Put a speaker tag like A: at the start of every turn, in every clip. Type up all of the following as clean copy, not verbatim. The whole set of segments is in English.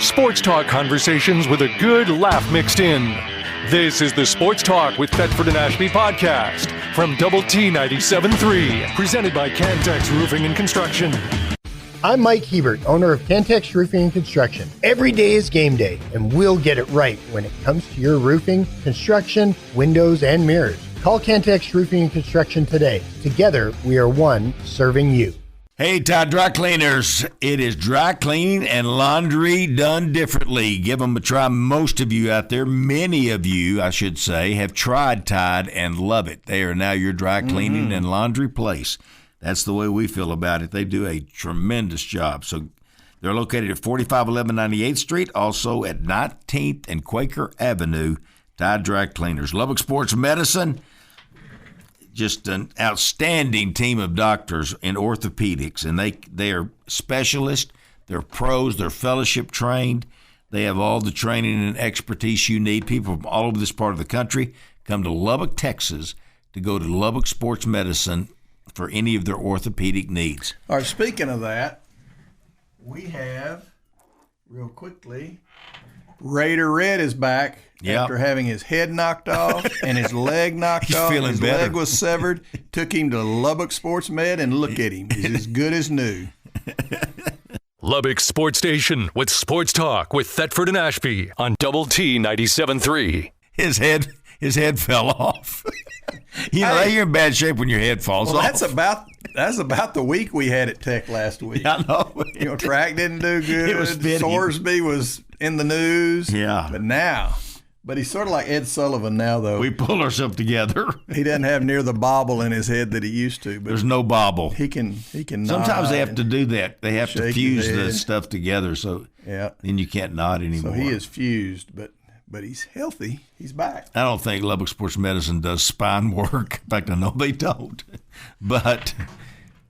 A: Sports talk conversations with a good laugh mixed in. This is the Sports Talk with Thetford and Ashby podcast from Double T 97.3, presented by Cantex Roofing and Construction.
B: I'm Mike Hebert, owner of Cantex Roofing and Construction. Every day is game day, and we'll get it right when it comes to your roofing, construction, windows, and mirrors. Call Cantex Roofing and Construction today. Together, we are one serving you.
C: Hey, Tide Dry Cleaners. It is dry cleaning and laundry done differently. Give them a try. Most of you out there, many of you, I should say, have tried Tide and love it. They are now your dry cleaning and laundry place. That's the way we feel about it. They do a tremendous job. So they're located at 4511 98th Street, also at 19th and Quaker Avenue, Tide Dry Cleaners. Lubbock Sports Medicine, just an outstanding team of doctors in orthopedics, and they are specialists, they're pros, they're fellowship trained, they have all the training and expertise you need. People from all over this part of the country come to Lubbock, Texas to go to Lubbock Sports Medicine for any of their orthopedic needs.
D: All right, speaking of that, we have, real quickly, Raider Red is back after having his head knocked off and his leg knocked off.
C: Feeling
D: his
C: better.
D: leg was severed. Took him to Lubbock Sports Med, and look at him. He's as good as new.
A: Lubbock Sports Station with Sports Talk with Thetford and Ashby on Double T 97.3.
C: His head fell off. You're in bad shape when your head falls off.
D: That's about the week we had at Tech last week.
C: I know.
D: Track didn't do good.
C: It was fitting.
D: Sorsby was in the news.
C: Yeah.
D: But he's sort of like Ed Sullivan now, though.
C: We pulled ourselves together.
D: He doesn't have near the bobble in his head that he used to. But
C: There's no bobble.
D: He can.
C: Sometimes they have to do that. They have to fuse the stuff together, so then you can't nod anymore.
D: So he is fused, but he's healthy. He's back.
C: I don't think Lubbock Sports Medicine does spine work. In fact, I know they don't. But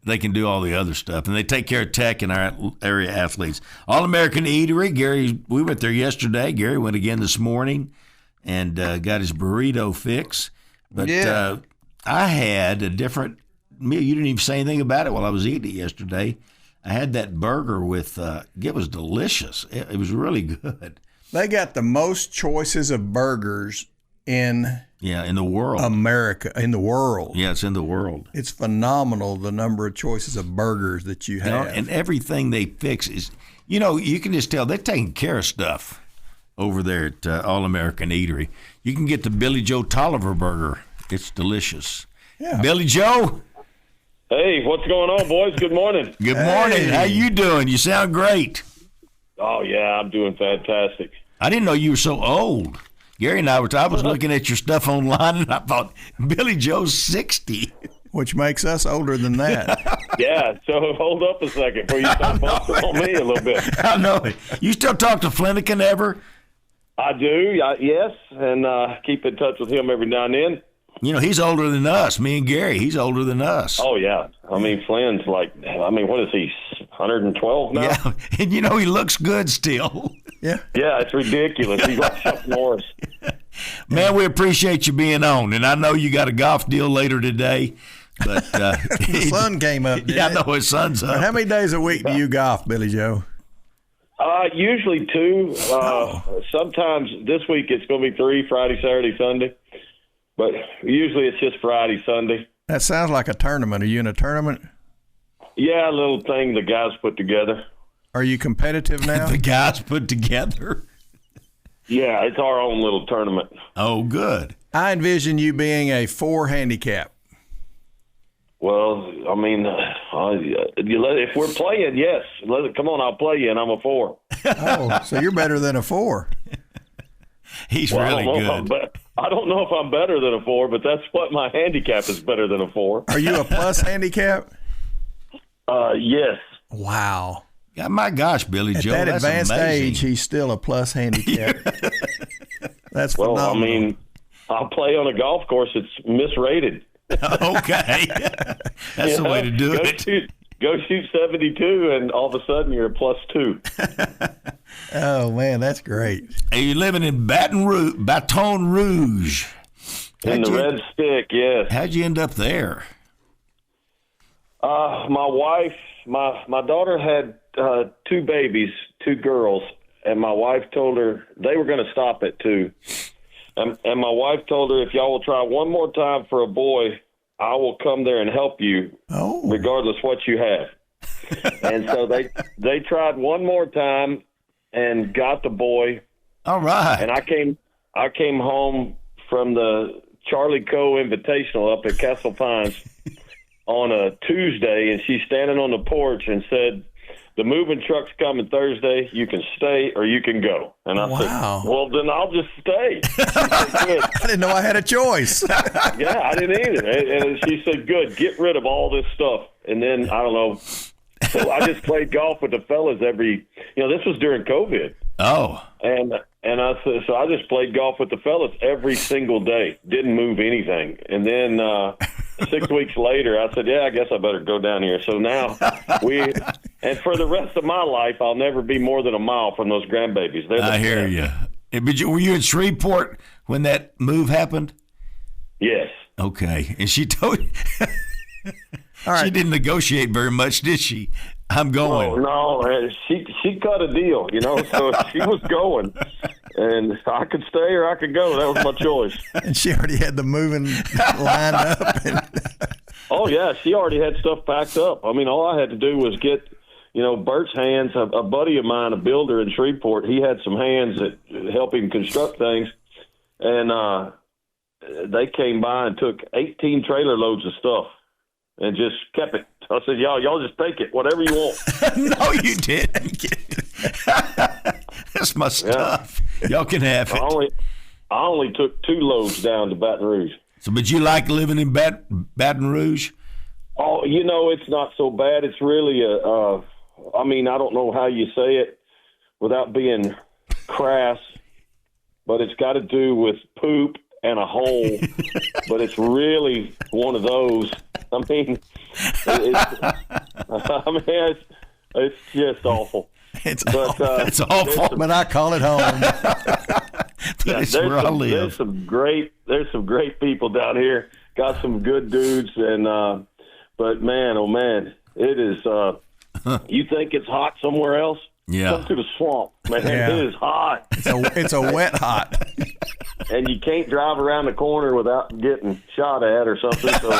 C: they can do all the other stuff, and they take care of Tech and our area athletes. All-American Eatery. Gary, we went there yesterday. Gary went again this morning and got his burrito fix. But I had a different meal. You didn't even say anything about it while I was eating it yesterday. I had that burger with it was delicious. It was really good.
D: They got the most choices of burgers in
C: the world.
D: America, in the world.
C: Yeah, it's in the world.
D: It's phenomenal, the number of choices of burgers that you have.
C: And everything they fix is, you can just tell they're taking care of stuff over there at All-American Eatery. You can get the Billy Joe Tolliver burger. It's delicious. Yeah. Billy Joe?
E: Hey, what's going on, boys? Good morning.
C: Good morning. How you doing? You sound great.
E: Oh, yeah, I'm doing fantastic.
C: I didn't know you were so old. Gary and I was looking at your stuff online, and I thought, Billy Joe's 60.
D: Which makes us older than that.
E: Yeah, so hold up a second before you start busting on me a little bit.
C: I know it. You still talk to Flanagan ever?
E: I do, yes, and keep in touch with him every now and then.
C: He's older than us. Me and Gary, he's older than us.
E: Oh, yeah. I mean, Flynn's what is he, 112 now?
C: Yeah, and he looks good still.
D: Yeah.
E: Yeah, it's ridiculous. He's like Chuck Norris.
C: Man, we appreciate you being on, and I know you got a golf deal later today. But
D: the sun came up.
C: I know his sun's up.
D: How many days a week do you golf, Billy Joe?
E: Usually 2. Sometimes this week it's going to be 3, Friday, Saturday, Sunday. But usually it's just Friday, Sunday.
D: That sounds like a tournament. Are you in a tournament?
E: Yeah, a little thing the guys put together.
D: Are you competitive now?
C: The guys put together?
E: Yeah, it's our own little tournament.
C: Oh, good.
D: I envision you being a 4 handicap.
E: Well, I mean, if we're playing, yes. Come on, I'll play you, and I'm a 4.
D: Oh, so you're better than a 4.
C: He's really good.
E: I don't know if I'm better than a 4, but that's what my handicap is, better than a 4.
D: Are you a plus handicap?
E: Yes.
D: Wow.
C: Yeah, my gosh, Billy Joe,
D: at that
C: that's
D: advanced
C: amazing.
D: age, he's still a plus handicap. That's phenomenal.
E: Well, I mean, I'll play on a golf course that's misrated.
C: Okay. That's the way to do it.
E: Go shoot 72, and all of a sudden you're a +2.
D: Oh, man, that's great.
C: Hey, you're living in Baton Rouge.
E: In the Red Stick, yes.
C: How'd you end up there?
E: My wife, my daughter had 2 babies, 2 girls, and my wife told her they were going to stop at 2. And my wife told her, if y'all will try one more time for a boy, I will come there and help you, regardless what you have. And so they tried one more time and got the boy.
C: All right.
E: And I came home from the Charlie Coe Invitational up at Castle Pines on a Tuesday, and she's standing on the porch and said, the moving truck's coming Thursday. You can stay or you can go. And I said, well, then I'll just stay.
D: I didn't know I had a choice.
E: Yeah, I didn't either. And she said, good, get rid of all this stuff. And then, I don't know, so I just played golf with the fellas this was during COVID.
C: Oh.
E: And I said, so I just played golf with the fellas every single day. Didn't move anything. And then 6 weeks later, I said, I guess I better go down here. So now and for the rest of my life, I'll never be more than a mile from those grandbabies.
C: I hear you. But were you in Shreveport when that move happened?
E: Yes.
C: Okay. And she told you.
D: All right.
C: She didn't negotiate very much, did she? I'm going.
E: No, she cut a deal, so she was going. And I could stay or I could go. That was my choice.
D: And she already had the moving lined up.
E: Oh, yeah, she already had stuff packed up. I mean, all I had to do was get, Bert's hands. A buddy of mine, a builder in Shreveport, he had some hands that help him construct things. And they came by and took 18 trailer loads of stuff and just kept it. I said, y'all just take it, whatever you want.
C: No, you didn't. That's my stuff. Yeah. Y'all can have it.
E: I only took 2 loads down to Baton Rouge.
C: So, but you like living in Baton Rouge?
E: Oh, it's not so bad. It's really I don't know how you say it without being crass, but it's got to do with poop and a hole, but it's really one of those. I mean, it's just awful.
C: It's awful,
E: but
D: I call it home.
C: That's where I live.
E: There's some great people down here. Got some good dudes, and but man, oh man, it is. You think it's hot somewhere else?
C: Yeah.
E: Come to the swamp, man. Yeah. It is hot.
D: It's a wet hot.
E: And you can't drive around the corner without getting shot at or something. So.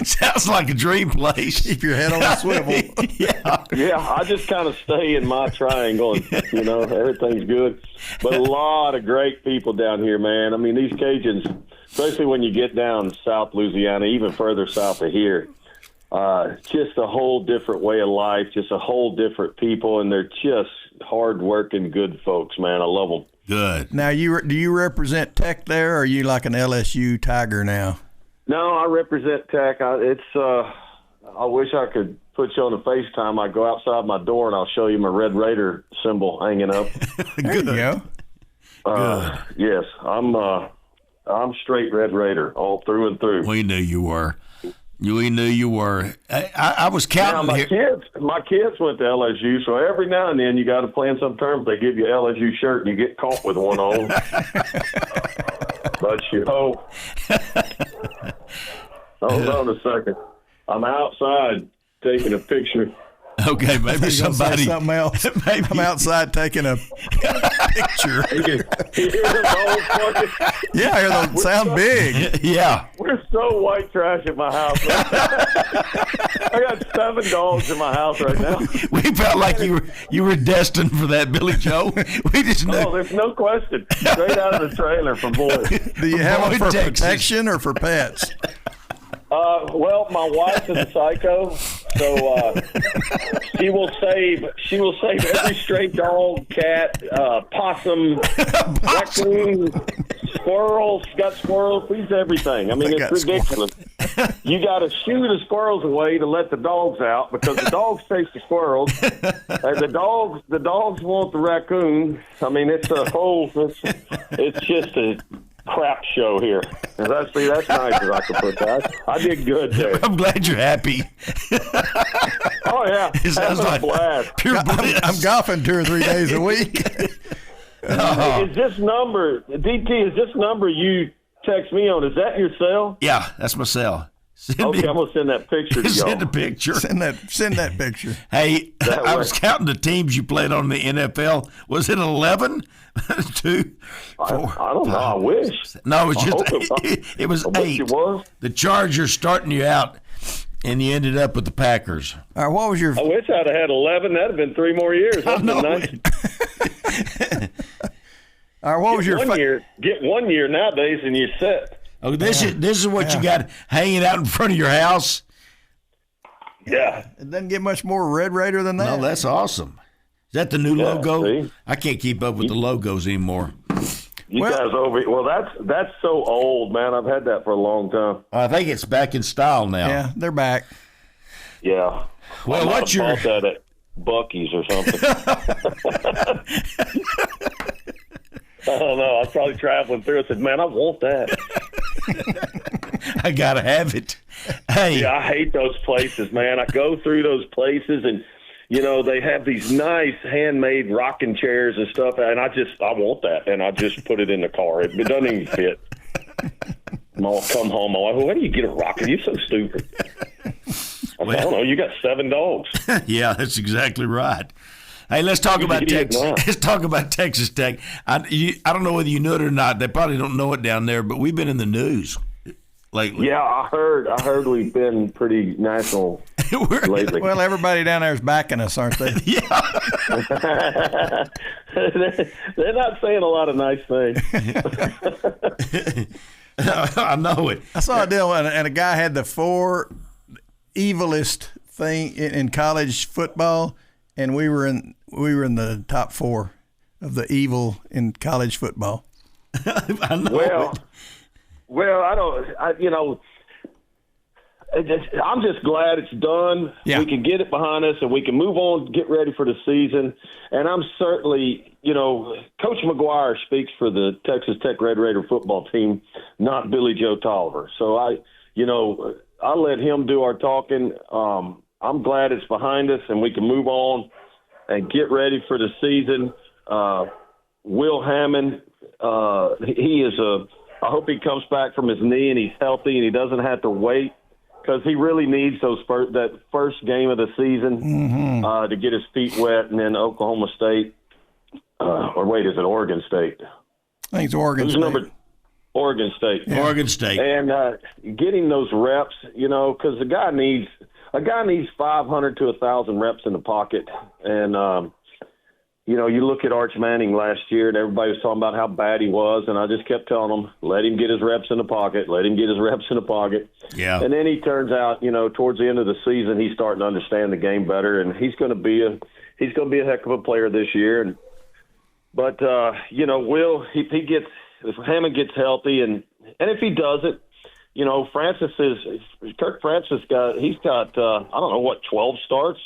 C: Sounds like a dream place.
D: Keep your head on a swivel.
E: Yeah, I just kind of stay in my triangle and, everything's good. But a lot of great people down here, man. I mean, these Cajuns, especially when you get down South Louisiana, even further south of here, just a whole different way of life, just a whole different people, and they're just hard-working, good folks, man. I love them.
C: Good.
D: Now, do you represent Tech there, or are you like an LSU Tiger now?
E: No, I represent Tech. I wish I could put you on the FaceTime. I go outside my door, and I'll show you my Red Raider symbol hanging up.
D: Good. There you
C: go.
E: Yes, I'm straight Red Raider all through and through.
C: We knew you were. We knew you were. I was counting here.
E: My kids went to LSU, so every now and then you got to play in some terms. They give you an LSU shirt and you get caught with one on. But hold on a second. I'm outside taking a picture.
C: Okay, maybe somebody.
D: Something else. Maybe. I'm outside taking a picture. Yeah, I hear them sound big.
C: Yeah.
E: We're so white trash at my house. I got 7 dogs in my house right now.
C: We felt like you were destined for that, Billy Joe. We just knew.
E: Oh, there's no question. Straight out of the trailer from Boyd.
D: Do you have them for protection or for pets?
E: Well, my wife is a psycho, so she will save every stray dog, cat, possum, raccoon, squirrels. Got squirrels. She's everything. I mean, it's ridiculous. You got to shoo the squirrels away to let the dogs out because the dogs chase the squirrels. The dogs want the raccoon. I mean, it's just a crap show here. That's nice if I could put that. I did good there.
C: I'm glad you're happy.
E: Oh yeah,
C: it sounds like
E: blast.
C: Pure bliss.
D: I'm golfing 2 or 3 days a week.
E: Is this number, DT? Is this number you text me on? Is that your cell?
C: Yeah, that's my cell.
E: I'm gonna send that picture to y'all.
C: Send a picture.
D: Send that picture.
C: Hey, I was counting the teams you played on in the NFL. Was it 11? 2, 4,
E: I don't know. I wish.
C: No, it was just it was
E: I
C: 8.
E: wish it was.
C: The Chargers starting you out, and you ended up with the Packers.
D: All right, what was your?
E: I wish I'd have had 11. That'd have been 3 more years. That'd been nice.
D: All right, what was your?
E: Get 1 year nowadays, and you're set.
C: Oh, this is what you got hanging out in front of your house.
E: Yeah,
D: it doesn't get much more Red Raider than that.
C: No, that's awesome. Is that the new logo?
E: See?
C: I can't keep up with the logos anymore.
E: You guys over. Well, that's so old, man. I've had that for a long time.
C: I think it's back in style now.
D: Yeah, they're back.
E: Yeah.
C: Well, what's your?
E: Bought that at Buc-ee's or something. I don't know. I was probably traveling through. I said, "Man, I want that."
C: I gotta have it. Hey,
E: yeah, I hate those places, man. I go through those places, and they have these nice handmade rocking chairs and stuff, and I want that, and I just put it in the car. It doesn't even fit. I'll come home. My wife, where do you get a rocker? You're so stupid. I don't know. You got 7 dogs.
C: Yeah, that's exactly right. Hey, let's talk about Texas. Let's talk about Texas Tech. I don't know whether you know it or not. They probably don't know it down there, but we've been in the news lately.
E: Yeah, I heard we've been pretty national lately.
D: Well, everybody down there is backing us, aren't they?
C: Yeah.
E: They're not saying a lot of nice things.
C: I know it.
D: I saw a deal, and a guy had the 4 evilest thing in college football, and we were in the top 4 of the evil in college football.
C: I know.
E: Well, I'm just glad it's done.
D: Yeah.
E: We can get it behind us, and we can move on, get ready for the season. And I'm certainly, Coach McGuire speaks for the Texas Tech Red Raider football team, not Billy Joe Tolliver. So I'll let him do our talking. I'm glad it's behind us, and we can move on and get ready for the season. Will Hammond, I hope he comes back from his knee and he's healthy and he doesn't have to wait, because he really needs that first game of the season to get his feet wet, and then Oklahoma State. Or wait, is it Oregon State?
D: I think it's Oregon State.
E: Oregon State.
C: Yeah. Oregon State.
E: And getting those reps, because a guy needs 500 to 1,000 reps in the pocket. And, you look at Arch Manning last year, and everybody was talking about how bad he was, and I just kept telling them, let him get his reps in the pocket, let him get his reps in the pocket.
C: Yeah.
E: And then he turns out, towards the end of the season, he's starting to understand the game better, and he's going to be a heck of a player this year. But Will, if Hammond gets healthy, and if he does it, Kirk Francis he's got I don't know what, 12 starts.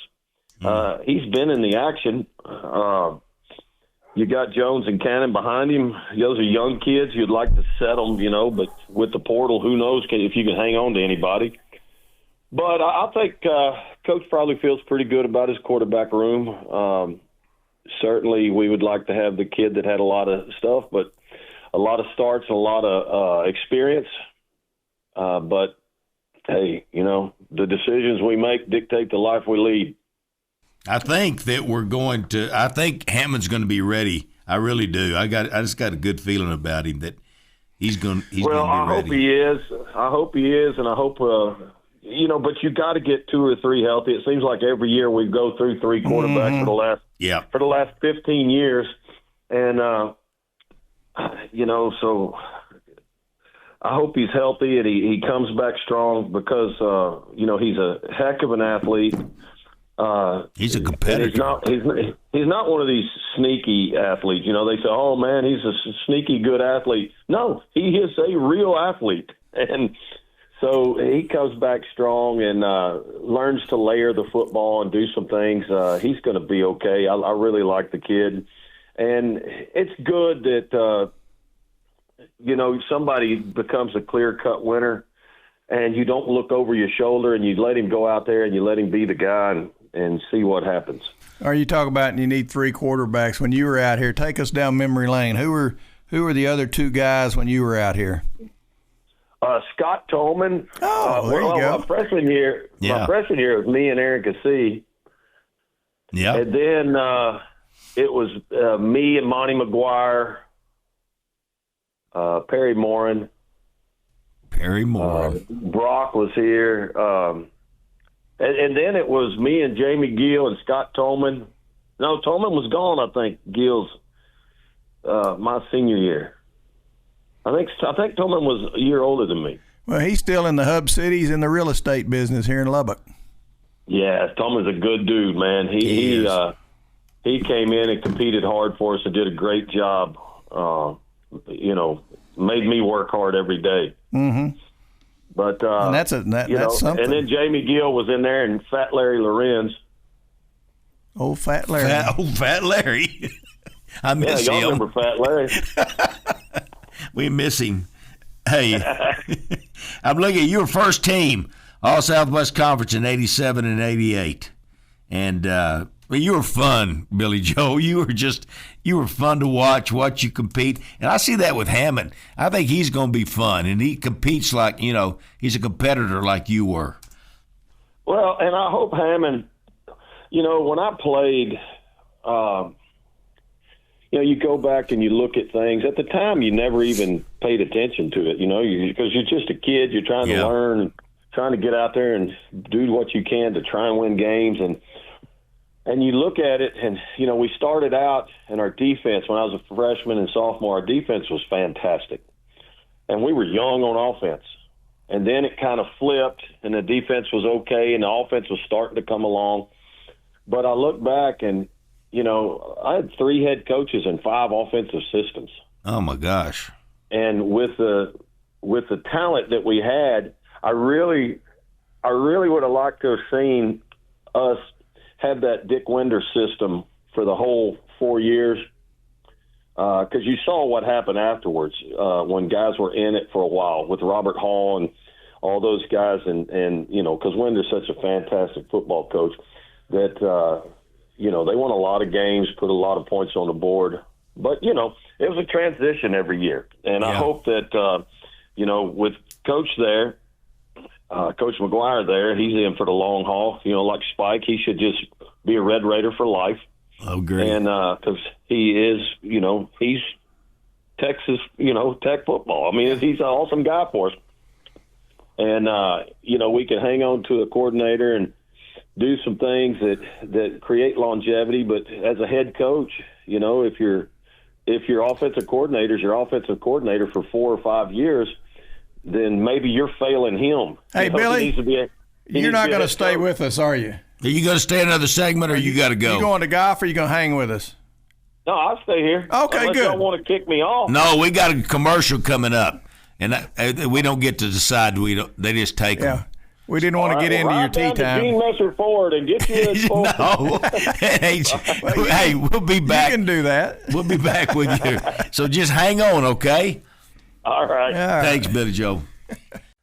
E: He's been in the action. You got Jones and Cannon behind him. Those are young kids. You'd like to set them, but with the portal, who knows if you can hang on to anybody. But I think Coach probably feels pretty good about his quarterback room. Certainly we would like to have the kid that had a lot of stuff, but a lot of starts and a lot of experience. But, hey, the decisions we make dictate the life we lead.
C: I think Hammond's going to be ready. I really do. I just got a good feeling about him that he's going to be ready.
E: I hope he is. And I hope but you got to get 2 or 3 healthy. It seems like every year we go through 3 quarterbacks for the last 15 years, and so I hope he's healthy and he comes back strong, because he's a heck of an athlete.
C: He's a competitor.
E: He's not one of these sneaky athletes. They say, "Oh man, he's a sneaky good athlete." No, he is a real athlete, and so he comes back strong and learns to layer the football and do some things. He's going to be okay. I really like the kid, and it's good that somebody becomes a clear-cut winner, and you don't look over your shoulder, and you let him go out there and you let him be the guy and see what happens.
D: Are you talking about you need 3 quarterbacks? When you were out here, take us down memory lane. Who were the other 2 guys when you were out here?
E: Scott Tolman.
D: There you go.
E: My freshman year it was me and Aaron Cassee.
C: Yeah.
E: And then it was me and Monty McGuire, Perry Morin. Brock was here. And then it was me and Jamie Gill and Scott Tolman. No, Tolman was gone, I think, Gill's my senior year. I think Tolman was a year older than me.
D: Well, he's still in the hub cities in the real estate business here in Lubbock.
E: Yeah, Tolman's a good dude, man. He came in and competed hard for us and did a great job. Made me work hard every day.
D: Mm-hmm.
E: But
D: and that's something.
E: And then Jamie Gill was in there, and Fat Larry Lorenz.
D: Old Fat Larry.
C: Old Fat Larry. I miss him.
E: Y'all remember Fat Larry?
C: We miss him. Hey, I'm looking at your first team, All Southwest Conference in '87 and '88, and you were fun, Billy Joe. You were fun to watch you compete, and I see that with Hammond. I think he's going to be fun, and he competes like he's a competitor like you were.
E: Well, and I hope Hammond. When I played. You go back and you look at things. At the time, you never even paid attention to it, because you're just a kid. You're trying to learn, trying to get out there and do what you can to try and win games. And you look at it, and, we started out in our defense. When I was a freshman and sophomore, our defense was fantastic. And we were young on offense. And then it kind of flipped, and the defense was okay, and the offense was starting to come along. But I look back and, I had 3 head coaches and 5 offensive systems.
C: Oh my gosh!
E: And with the talent that we had, I really would have liked to have seen us have that Dick Winder system for the whole 4 years. Because you saw what happened afterwards when guys were in it for a while with Robert Hall and all those guys, and because Winder's such a fantastic football coach that. They won a lot of games, put a lot of points on the board. But, it was a transition every year. And I hope that, with Coach there, Coach McGuire there, he's in for the long haul. Like Spike, he should just be a Red Raider for life.
C: Oh, great.
E: And because he is, he's Texas, Tech football. I mean, he's an awesome guy for us. And, we can hang on to a coordinator and do some things that create longevity. But as a head coach, if your offensive coordinator is your offensive coordinator for 4 or 5 years, then maybe you're failing him.
D: Hey, Billy, you're not going to stay with us, are you?
C: Are you going to stay another segment, or you got to go?
D: You going to golf, or you going to hang with us?
E: No, I'll stay here.
D: Okay,
E: unless
D: good.
E: Y'all want to kick me off?
C: No, we got a commercial coming up, and we don't get to decide. They just take them.
D: We didn't want to get into your tea time.
E: Gene Messer Ford and get you a
C: No. Hey, we'll be back.
D: You can do that.
C: We'll be back with you. So just hang on, okay?
E: All right.
C: Thanks, Billy Joe.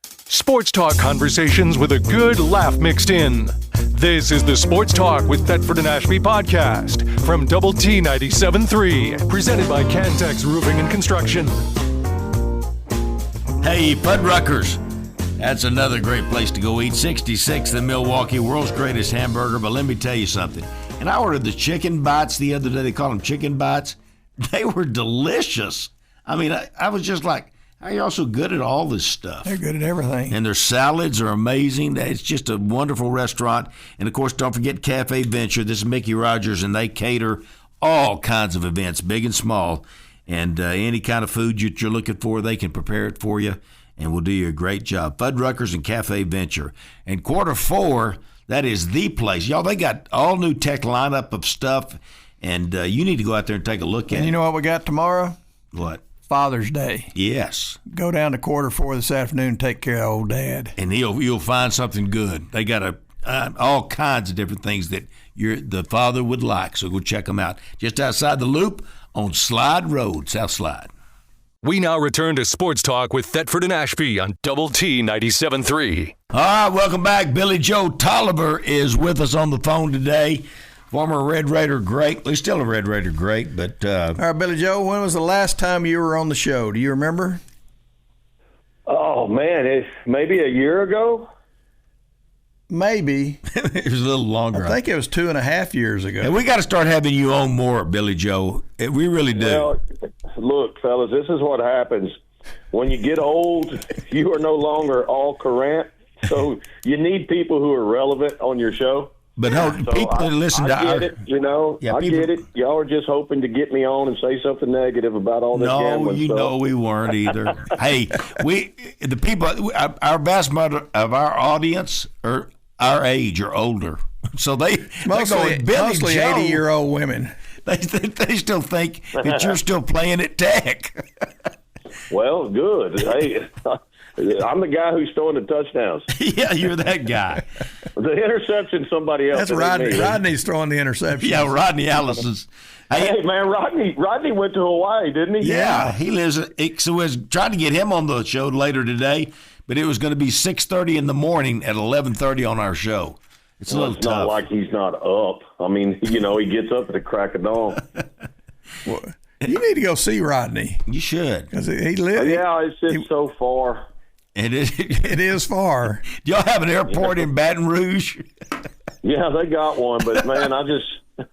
A: Sports talk conversations with a good laugh mixed in. This is the Sports Talk with Thetford and Ashby podcast from Double T 97.3, presented by Cantex Roofing and Construction.
C: Hey, Fuddruckers. That's another great place to go eat. 66th in Milwaukee, world's greatest hamburger. But let me tell you something. And I ordered the chicken bites the other day. They call them chicken bites. They were delicious. I mean, I was just like, how are y'all so good at all this stuff?
D: They're good at everything.
C: And their salads are amazing. It's just a wonderful restaurant. And, of course, don't forget Cafe Venture. This is Mickey Rogers, and they cater all kinds of events, big and small. And any kind of food you're looking for, they can prepare it for you. And we'll do you a great job. Fuddruckers and Cafe Venture. And Q4, that is the place. Y'all, they got all new tech lineup of stuff, and you need to go out there and take a look at it.
D: And you know what we got tomorrow?
C: What?
D: Father's Day.
C: Yes.
D: Go down to Q4 this afternoon and take care of old Dad.
C: And you'll find something good. They got all kinds of different things that the father would like, so go check them out. Just outside the Loop on Slide Road, South Slide.
A: We now return to Sports Talk with Thetford and Ashby on Double T 97.3.
C: All right, welcome back. Billy Joe Tolliver is with us on the phone today. Former Red Raider great. He's still a Red Raider great, but...
D: All right, Billy Joe, when was the last time you were on the show? Do you remember?
E: Oh, Oh man, maybe a year ago.
D: Maybe.
C: It was a little longer.
D: I think it was 2.5 years ago.
C: And we got to start having you on more, Billy Joe. We really do.
E: Well, look, fellas, this is what happens. When you get old, you are no longer all current. So you need people who are relevant on your show.
C: But people that listen to
E: I get it, I get it. Y'all are just hoping to get me on and say something negative about all this gambling stuff.
C: No, we weren't either. Hey, the people, our vast majority of our audience are our age or older. So
D: mostly 80-year-old women.
C: They still think that you're still playing at Tech.
E: Well, good. Hey, I'm the guy who's throwing the touchdowns.
C: Yeah, you're that guy.
E: The interception, somebody else.
D: That's Rodney. Rodney's throwing the interception.
C: Yeah, Rodney Allison's.
E: Hey, man, Rodney went to Hawaii, didn't he?
C: Yeah, he lives. So we was trying to get him on the show later today, but it was going to be 6:30 in the morning at 11:30 on our show. It's a little tough. It's not
E: like he's not up. I mean, he gets up at the crack of dawn.
D: Well, you need to go see Rodney.
C: You should.
D: Because he lives.
E: Yeah, it's just so far.
C: It is.
D: It is far.
C: Do y'all have an airport in Baton Rouge?
E: Yeah, they got one, but man, I'm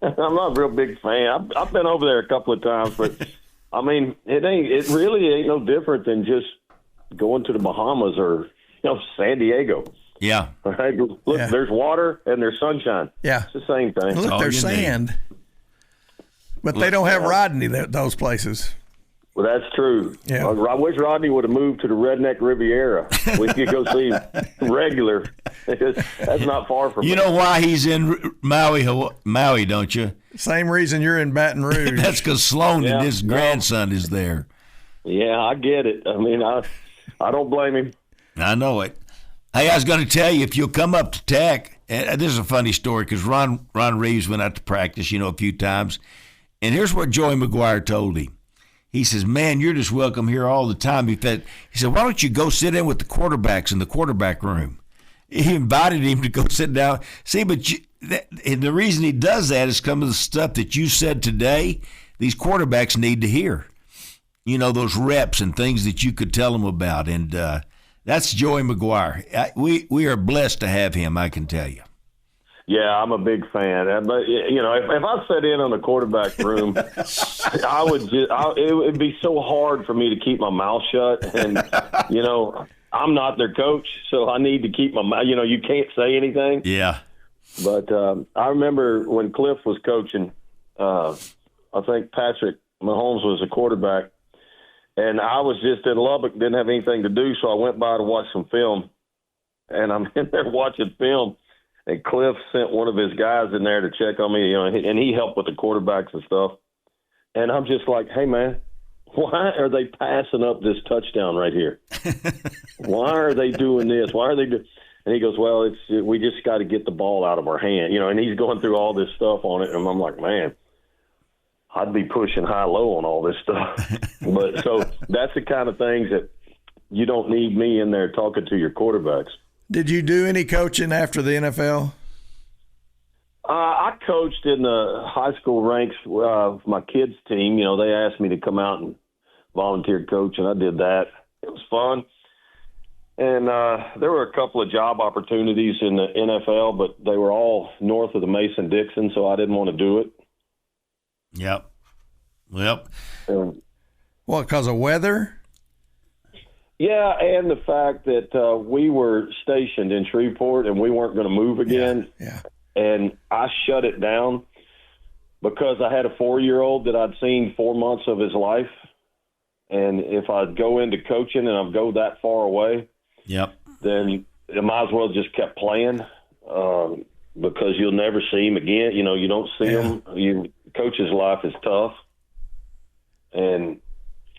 E: not a real big fan. I've been over there a couple of times, but I mean, it really ain't no different than just going to the Bahamas or San Diego.
C: Yeah.
E: Right? Look, there's water and there's sunshine.
D: Yeah,
E: it's the same thing.
D: Look, there's sand, but they don't have Rodney those places.
E: Well, that's true.
D: Yeah.
E: I wish Rodney would have moved to the Redneck Riviera. We could go see him regular. That's not far from
C: You know why he's in Maui, don't you?
D: Same reason you're in Baton Rouge.
C: That's because Sloan and his grandson is there.
E: Yeah, I get it. I mean, I don't blame him.
C: I know it. Hey, I was going to tell you, if you'll come up to Tech, and this is a funny story because Ron Reeves went out to practice, a few times, and here's what Joey McGuire told him. He says, man, you're just welcome here all the time. He said, why don't you go sit in with the quarterbacks in the quarterback room? He invited him to go sit down. See, but and the reason he does that is some of the stuff that you said today, these quarterbacks need to hear. Those reps and things that you could tell them about. And that's Joey McGuire. We are blessed to have him, I can tell you.
E: Yeah, I'm a big fan. But if I sat in on the quarterback room, it would be so hard for me to keep my mouth shut. And I'm not their coach, so I need to keep my mouth. You can't say anything.
C: Yeah.
E: But I remember when Cliff was coaching. I think Patrick Mahomes was a quarterback, and I was just in Lubbock, didn't have anything to do, so I went by to watch some film. And I'm in there watching film. And Cliff sent one of his guys in there to check on me, and he helped with the quarterbacks and stuff. And I'm just like, hey, man, why are they passing up this touchdown right here? Why are they doing this? Why are they doing? And he goes, well, we just got to get the ball out of our hand, and he's going through all this stuff on it. And I'm like, man, I'd be pushing high-low on all this stuff. But so that's the kind of things that you don't need me in there talking to your quarterbacks.
D: Did you do any coaching after the NFL?
E: I coached in the high school ranks of my kids' team. They asked me to come out and volunteer coach, and I did that. It was fun. And there were a couple of job opportunities in the NFL, but they were all north of the Mason-Dixon, so I didn't want to do it.
C: Yep.
D: What, because of weather?
E: Yeah, and the fact that we were stationed in Shreveport and we weren't going to move again.
D: Yeah.
E: And I shut it down because I had a 4-year-old that I'd seen 4 months of his life. And if I'd go into coaching and I'd go that far away, then I might as well just kept playing because you'll never see him again. You don't see him. Coach's life is tough.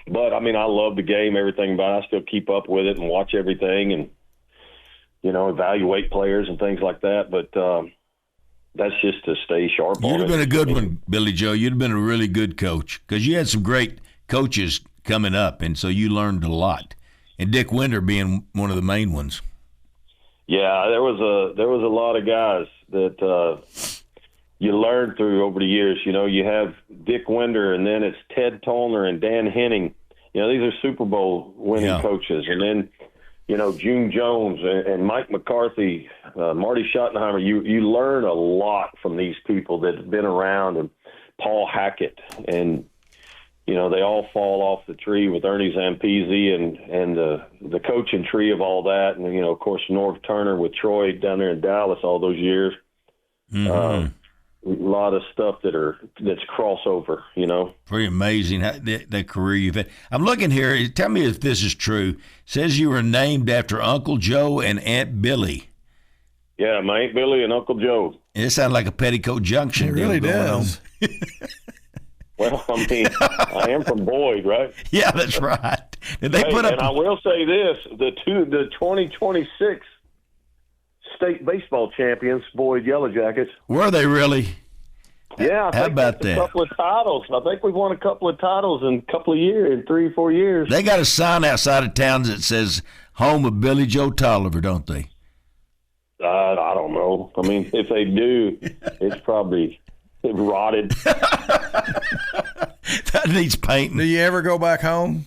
E: But, I mean, I love the game, everything about it. I still keep up with it and watch everything and, evaluate players and things like that. But that's just to stay sharp on it.
C: You'd have been a good one, Billy Joe. You'd have been a really good coach because you had some great coaches coming up, and so you learned a lot. And Dick Winder being one of the main ones.
E: Yeah, there was a lot of guys that you learn through over the years. You have Dick Winder, and then it's Ted Tollner and Dan Henning. These are Super Bowl winning coaches. And then June Jones and Mike McCarthy, Marty Schottenheimer. You learn a lot from these people that have been around, and Paul Hackett, and they all fall off the tree with Ernie Zampese and the coaching tree of all that, and of course Norv Turner with Troy down there in Dallas all those years.
C: Mm-hmm.
E: A lot of stuff that's crossover.
C: Pretty amazing that career you've had. I'm looking here. Tell me if this is true. It says you were named after Uncle Joe and Aunt Billy.
E: Yeah, my Aunt Billy and Uncle Joe.
C: It sounds like a Petticoat Junction.
D: It really does.
E: Well, I am from Boyd, right?
C: Yeah, that's right. Did they put up?
E: And I will say this: the 2026 state baseball champions, Boyd Yellow Jackets.
C: Were they really?
E: Yeah,
C: How about that?
E: A couple of titles. I think we've won a couple of titles in a couple of years, in 3 or 4 years.
C: They got a sign outside of town that says "Home of Billy Joe Tolliver," don't they?
E: I don't know. I mean, if they do, it's probably rotted.
C: That needs painting.
D: Do you ever go back home?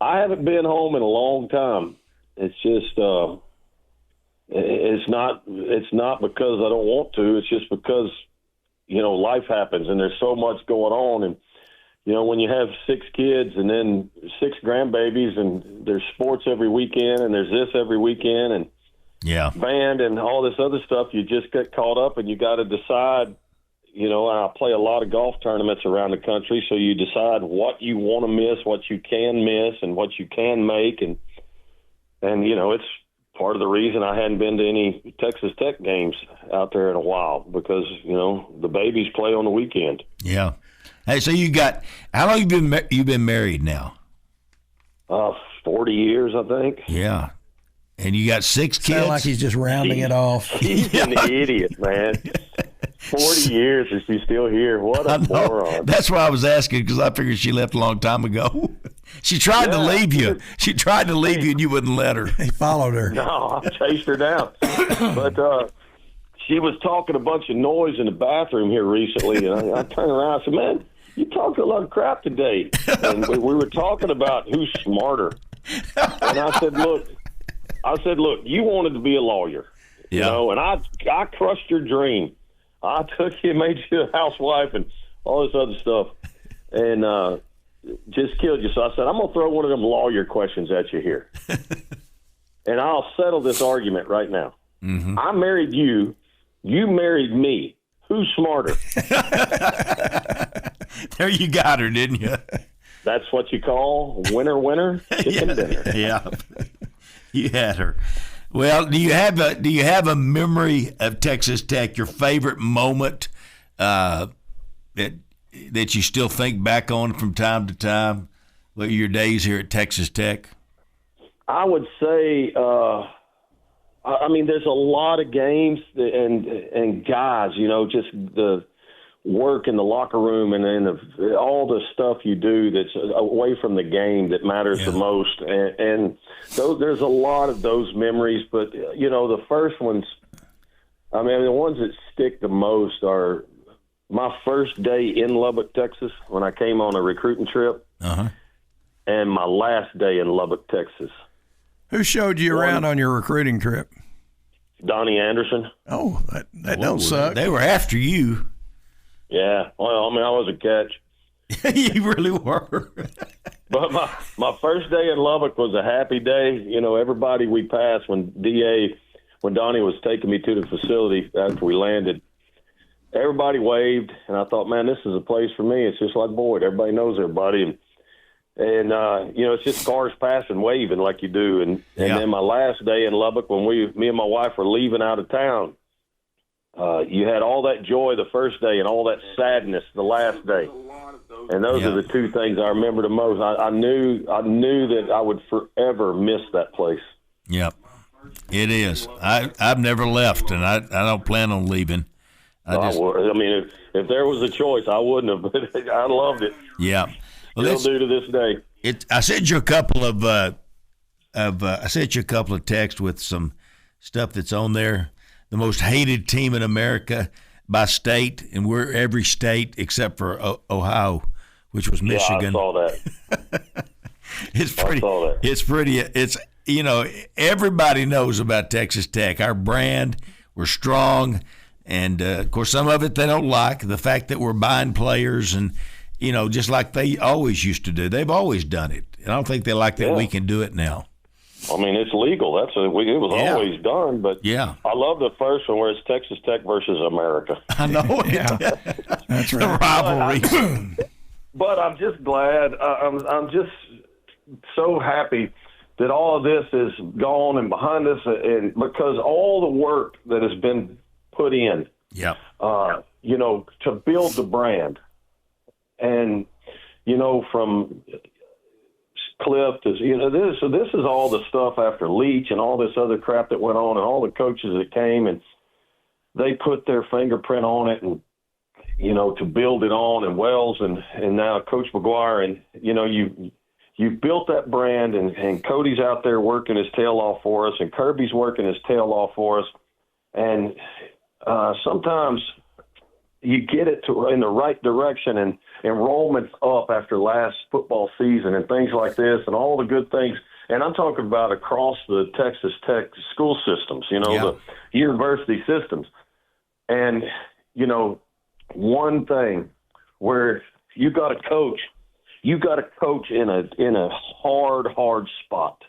E: I haven't been home in a long time. It's just it's not because I don't want to. It's just because life happens and there's so much going on, and when you have 6 kids and then 6 grandbabies, and there's sports every weekend and there's this every weekend and band and all this other stuff, you just get caught up and you got to decide. And I play a lot of golf tournaments around the country, so you decide what you want to miss, what you can miss, and what you can make, and it's part of the reason I hadn't been to any Texas Tech games out there in a while, because the babies play on the weekend.
C: Yeah. Hey, so how long you been married now?
E: 40 years, I think.
C: Yeah. And you got 6 kids?
D: Sound like he's just rounding it off.
E: He's an idiot, man. 40 years and she's still here. What a moron.
C: That's why I was asking, because I figured she left a long time ago. She tried to leave you. She tried to leave you and you wouldn't let her.
D: He followed her.
E: No, I chased her down. But she was talking a bunch of noise in the bathroom here recently, and I turned around and said, man, you talked a lot of crap today. And we were talking about who's smarter. And I said, look, you wanted to be a lawyer, and I crushed your dream. I took you, made you a housewife and all this other stuff, and just killed you. So I said, I'm going to throw one of them lawyer questions at you here, and I'll settle this argument right now. Mm-hmm. I married you. You married me. Who's smarter?
C: There you got her, didn't you?
E: That's what you call winner, chicken dinner.
C: Yeah. You had her. Well, do you have a memory of Texas Tech, your favorite moment that you still think back on from time to time? What are your days here at Texas Tech?
E: I would say, there's a lot of games and guys, just the work in the locker room and then all the stuff you do that's away from the game that matters the most. And there's a lot of those memories, but, the first ones, the ones that stick the most are my first day in Lubbock, Texas, when I came on a recruiting trip, and my last day in Lubbock, Texas.
D: Who showed you around on your recruiting trip?
E: Donnie Anderson.
D: Oh, that don't suck.
C: They were after you.
E: Yeah, well, I was a catch.
C: You really were.
E: But my first day in Lubbock was a happy day. Everybody we passed when Donnie was taking me to the facility after we landed, everybody waved, and I thought, man, this is a place for me. It's just like Boyd. Everybody knows everybody. And it's just cars passing, waving like you do. And then my last day in Lubbock, when me and my wife were leaving out of town, you had all that joy the first day and all that sadness the last day. And those are the two things I remember the most. I knew that I would forever miss that place.
C: Yep, it is. I've never left, and I don't plan on leaving.
E: If there was a choice, I wouldn't have, but I loved it.
C: Yeah.
E: Well, still do to this day.
C: I sent you a couple of texts with some stuff that's on there. The most hated team in America by state, and we're every state except for Ohio, which was Michigan.
E: Yeah, I saw that.
C: It's everybody knows about Texas Tech. Our brand, we're strong, and of course some of it they don't like, the fact that we're buying players and just like they always used to do. They've always done it, and I don't think they like that we can do it now.
E: I mean, it's legal. It was always done, but I love the first one where it's Texas Tech versus America.
C: I know it.
D: That's right.
C: The rivalry.
E: But I'm just glad. I'm just so happy that all of this is gone and behind us, and because all the work that has been put in, to build the brand, and from Cliff to this is all the stuff after Leach and all this other crap that went on, and all the coaches that came and they put their fingerprint on it, and to build it on, and Wells and now Coach McGuire, and you built that brand, and Cody's out there working his tail off for us, and Kirby's working his tail off for us, and sometimes you get it in the right direction, and enrollment's up after last football season and things like this and all the good things. And I'm talking about across the Texas Tech school systems, the university systems. And, one thing where you got to coach in a hard spot.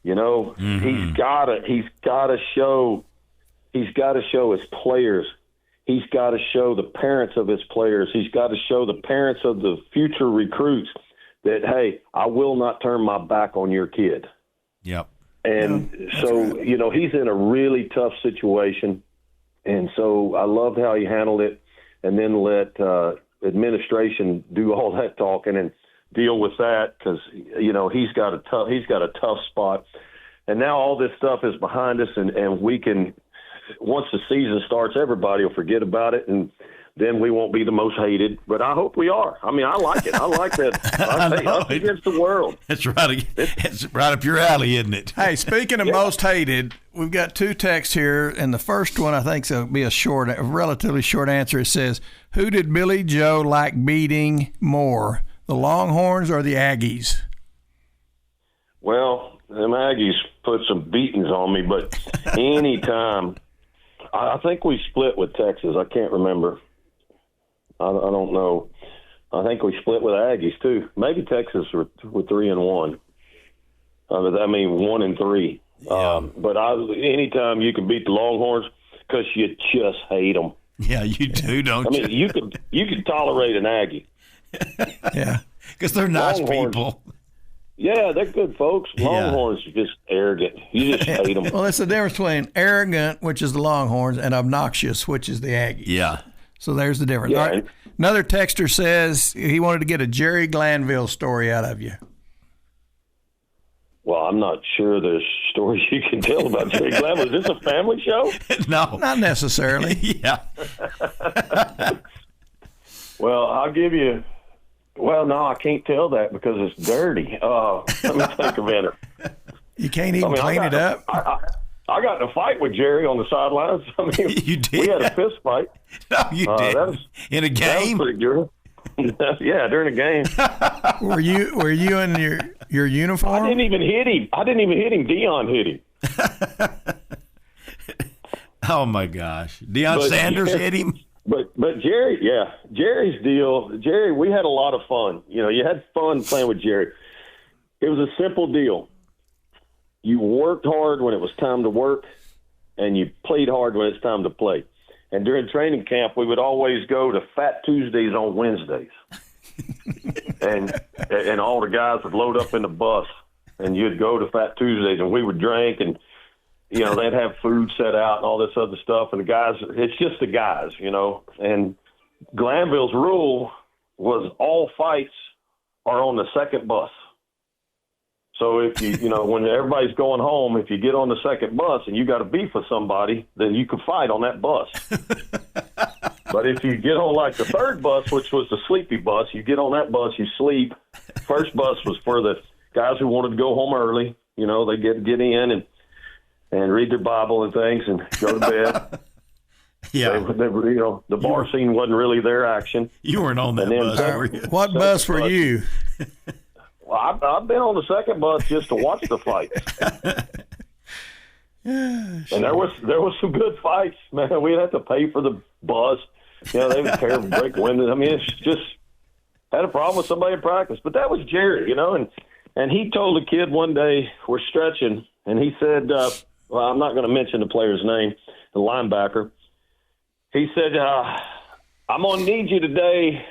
E: He's got to show his players. He's got to show the parents of his players. He's got to show the parents of the future recruits that, hey, I will not turn my back on your kid.
C: Yep.
E: And so, he's in a really tough situation. And so I loved how he handled it, and then let administration do all that talking and deal with that, because, he's got a tough spot. And now all this stuff is behind us, and we can – once the season starts, everybody will forget about it, and then we won't be the most hated. But I hope we are. I mean, I like it. I like that. Us against the world.
C: It's right up your alley, isn't it?
D: Hey, speaking of most hated, we've got two texts here, and the first one I think will be a relatively short answer. It says, who did Billy Joe like beating more, the Longhorns or the Aggies?
E: Well, them Aggies put some beatings on me, but anytime – I think we split with Texas. I can't remember. I don't know. I think we split with Aggies too. Maybe Texas were 3-1. 1-3.
C: Yeah.
E: But anytime you can beat the Longhorns, because you just hate them.
C: Yeah, you do, don't you?
E: I mean, you could tolerate an Aggie.
C: Yeah, because they're nice people.
E: Yeah, they're good folks. Longhorns are just arrogant. You just hate them.
D: Well, it's the difference between arrogant, which is the Longhorns, and obnoxious, which is the Aggies.
C: Yeah.
D: So there's the difference.
E: Yeah.
D: All right. Another texter says he wanted to get a Jerry Glanville story out of you.
E: Well, I'm not sure there's stories you can tell about Jerry Glanville. Is this a family show?
C: No.
D: Not necessarily.
C: Yeah.
E: Well, I'll give you – well, no, I can't tell that because it's dirty. Let me think a minute.
D: You can't even clean it up?
E: I got in a fight with Jerry on the sidelines. I mean,
C: you did?
E: We had a fist fight.
C: No, you did. In a game?
E: That was pretty good. Yeah, during a game.
D: Were you in your uniform?
E: I didn't even hit him. Dion hit him.
C: Oh, my gosh. Deion Sanders hit him?
E: But Jerry's deal, we had a lot of fun. You had fun playing with Jerry. It was a simple deal. You worked hard when it was time to work, and you played hard when it's time to play. And during training camp, we would always go to Fat Tuesdays on Wednesdays. and all the guys would load up in the bus, and you'd go to Fat Tuesdays, and we would drink, and they'd have food set out and all this other stuff. And the guys, it's just the guys, And Glanville's rule was all fights are on the second bus. So if when everybody's going home, if you get on the second bus and you got a beef with somebody, then you can fight on that bus. But if you get on like the third bus, which was the sleepy bus, you get on that bus, you sleep. First bus was for the guys who wanted to go home early. They get in and read their Bible and things and go to bed.
C: Yeah.
E: They were, the bar scene wasn't really their action.
C: You weren't on that bus, were you?
D: What bus were you?
E: Well, I've been on the second bus just to watch the fights. And there was some good fights, man. We'd have to pay for the bus. You know, they would tear and break windows. I mean, it's just had a problem with somebody in practice. But that was Jerry, you know, and he told a kid one day, we're stretching, and he said, well, I'm not going to mention the player's name, the linebacker. He said, I'm going to need you today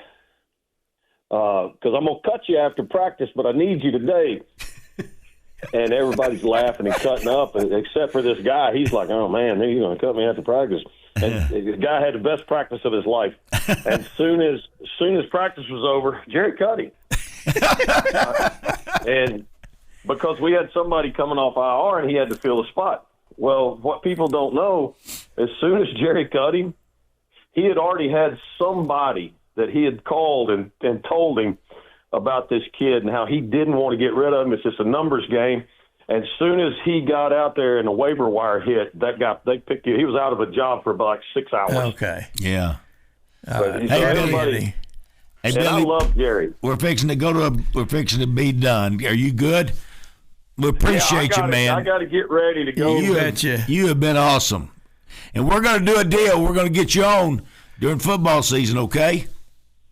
E: because I'm going to cut you after practice, but I need you today. And everybody's laughing and cutting up, except for this guy. He's like, oh, man, he's going to cut me after practice. And the guy had the best practice of his life. And as soon as practice was over, Jerry cut him. And because we had somebody coming off IR and he had to fill the spot. Well, what people don't know, as soon as Jerry cut him, he had already had somebody that he had called and told him about this kid and how he didn't want to get rid of him. It's just a numbers game. And as soon as he got out there and the waiver wire hit, that guy, they picked you. He was out of a job for about 6 hours.
D: Okay.
C: Yeah.
E: But
C: Hey, Billy,
E: I love Jerry.
C: we're fixing to be done. Are you good? We appreciate you, man.
E: I got to get ready to go.
C: You have been awesome. And we're going to do a deal. We're going to get you on during football season, okay?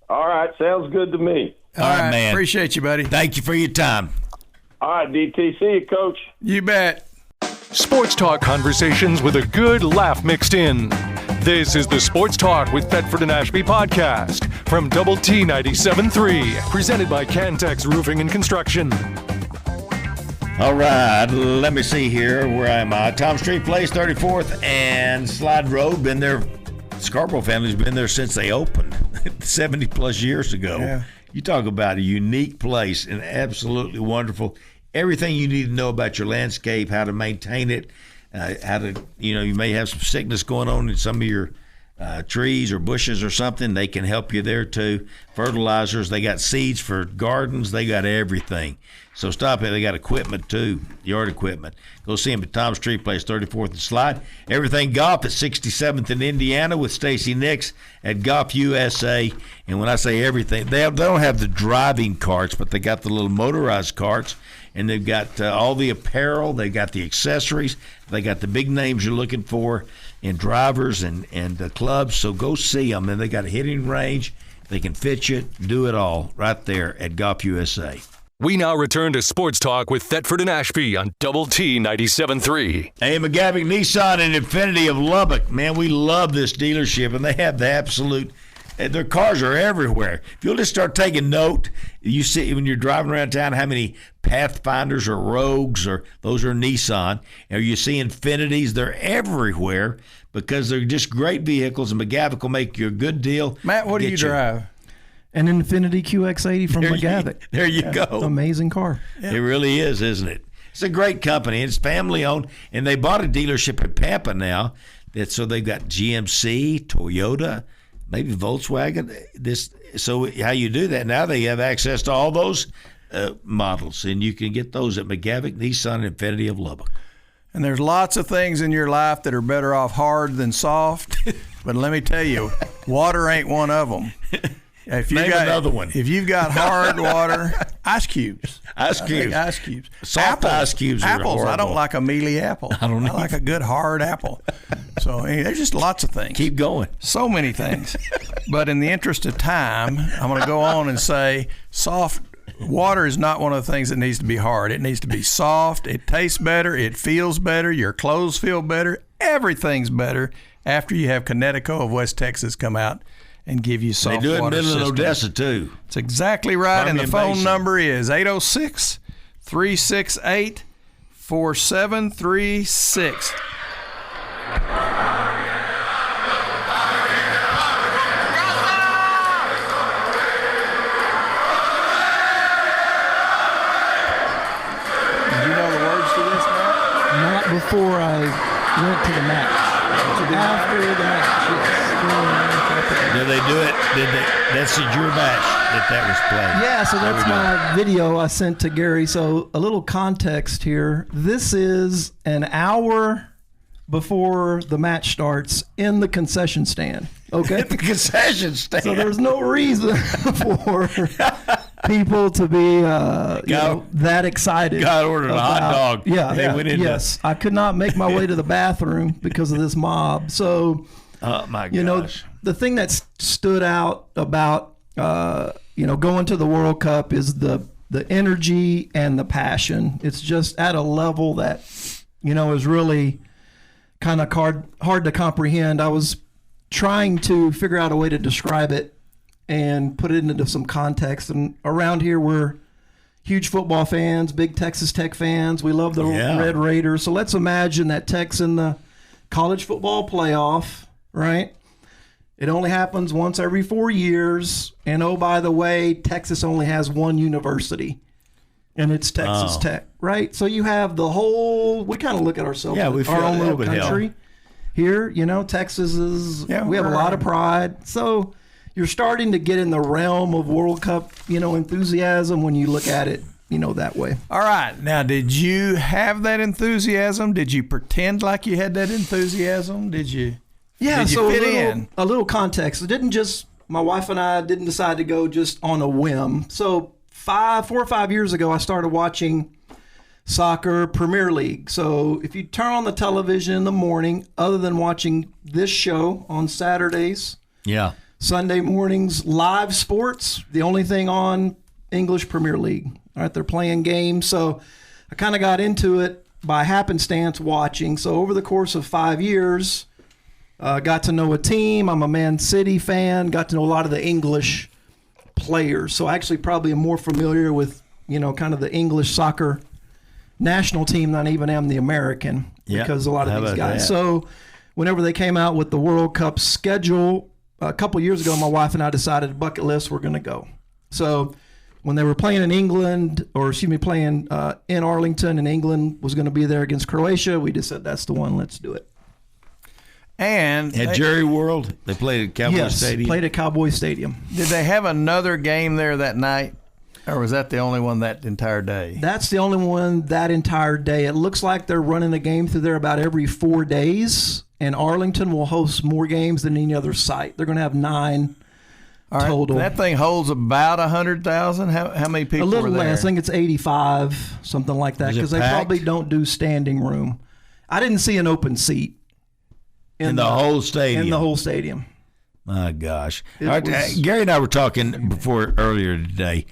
E: All right. Sounds good to me.
C: All right, man.
D: Appreciate you, buddy.
C: Thank you for your time.
E: All right, DT. See you, Coach.
D: You bet.
A: Sports talk conversations with a good laugh mixed in. This is the Sports Talk with Thetford and Ashby podcast from Double T 97.3, presented by Cantex Roofing and Construction.
C: All right, let me see here. Where am I? Tom Street Place, 34th and Slide Road. Been there. Scarborough family's been there since they opened 70 plus years ago.
D: Yeah.
C: You talk about a unique place and absolutely wonderful. Everything you need to know about your landscape, how to maintain it, how to, you may have some sickness going on in some of your trees or bushes or something. They can help you there too. Fertilizers, they got seeds for gardens, they got everything. So stop it. They got equipment too, yard equipment. Go see them at Tom Street Place, 34th and Slide. Everything Golf at 67th in Indiana with Stacy Nix at Golf USA. And when I say everything, they don't have the driving carts, but they got the little motorized carts. And they've got all the apparel. They've got the accessories. They got the big names you're looking for in drivers and clubs. So go see them. And they got a hitting range. They can fit you, do it all right there at Golf USA.
A: We now return to Sports Talk with Thetford and Ashby on Double T 97.3.
C: Hey, McGavick Nissan and Infinity of Lubbock. Man, we love this dealership, and they have the absolute – their cars are everywhere. If you'll just start taking note, you see when you're driving around town how many Pathfinders or Rogues or those are Nissan. Or you see Infinities. They're everywhere because they're just great vehicles, and McGavick will make you a good deal.
D: Matt, what do you drive?
F: An Infinity QX80 from McGavick.
C: There you go.
F: Amazing car.
C: Yeah. It really is, isn't it? It's a great company. It's family owned, and they bought a dealership in Pampa now. So they've got GMC, Toyota, maybe Volkswagen. So how you do that? Now they have access to all those models, and you can get those at McGavick Nissan and Infinity of Lubbock.
D: And there's lots of things in your life that are better off hard than soft. But let me tell you, water ain't one of them.
C: Name another one.
D: If you've got hard water, ice cubes.
C: Ice cubes. Soft
D: apples,
C: ice cubes are
D: apples.
C: horrible.
D: I don't like a mealy apple. I like a good hard apple. So there's just lots of things.
C: Keep going.
D: So many things. But in the interest of time, I'm going to go on and say soft water is not one of the things that needs to be hard. It needs to be soft. It tastes better. It feels better. Your clothes feel better. Everything's better after you have Connecticut of West Texas come out and give you soft water.
C: They do it in
D: system.
C: Midland, Odessa, too.
D: That's exactly right.
C: Permian
D: and the phone
C: Basin.
D: number is 806-368-4736. Did you know the words to this, Matt?
F: Not before I went to the match. After the match,
C: Did they do it? That's your match that was played.
F: Yeah, so that's my video I sent to Gary. So a little context here. This is an hour before the match starts in the concession stand. Okay?
C: The concession stand.
F: So there's no reason for people to be that excited.
C: God ordered a hot dog.
F: Yeah.
C: They went into-
F: Yes. I could not make my way to the bathroom because of this mob. So,
C: Oh my gosh.
F: you know, the thing that stood out about going to the World Cup is the energy and the passion. It's just at a level that is really kind of hard to comprehend. I was trying to figure out a way to describe it and put it into some context. And around here, we're huge football fans, big Texas Tech fans. We love the Red Raiders. So let's imagine that Tech's in the college football playoff, right? It only happens once every 4 years. And oh, by the way, Texas only has one university, and it's Texas Tech, right? So you have the whole, we kind of look at ourselves, our own little country here. Texas is, we have a lot of pride. So you're starting to get in the realm of World Cup, enthusiasm when you look at it, that way.
D: All right. Now, did you have that enthusiasm? Did you pretend like you had that enthusiasm? Did you?
F: Yeah,
D: Did you
F: so
D: fit in?
F: A little context. It didn't just, my wife and I didn't decide to go just on a whim. So 4 or 5 years ago, I started watching soccer Premier League. So if you turn on the television in the morning, other than watching this show on Saturdays, Sunday mornings, live sports, the only thing on English Premier League. All right, they're playing games. So I kind of got into it by happenstance watching. So over the course of 5 years, got to know a team. I'm a Man City fan. Got to know a lot of the English players. So actually probably am more familiar with, kind of the English soccer national team than I even am the American, because a lot of these guys. So whenever they came out with the World Cup schedule, a couple years ago, my wife and I decided, bucket list, we're going to go. So when they were playing in England, playing in Arlington, and England was going to be there against Croatia, we just said, that's the one, let's do it.
D: And
C: at Jerry World, they played at Cowboy Stadium.
F: Yes, played at Cowboy Stadium.
D: Did they have another game there that night, or was that the only one that entire day?
F: That's the only one that entire day. It looks like they're running a game through there about every 4 days, and Arlington will host more games than any other site. They're going to have 9 total.
D: That thing holds about 100,000. How many people
F: were there? A little less. I think it's 85, something like that, because they probably don't do standing room. I didn't see an open seat.
C: In the whole stadium.
F: In the whole stadium.
C: My gosh. All right, Gary and I were talking earlier today.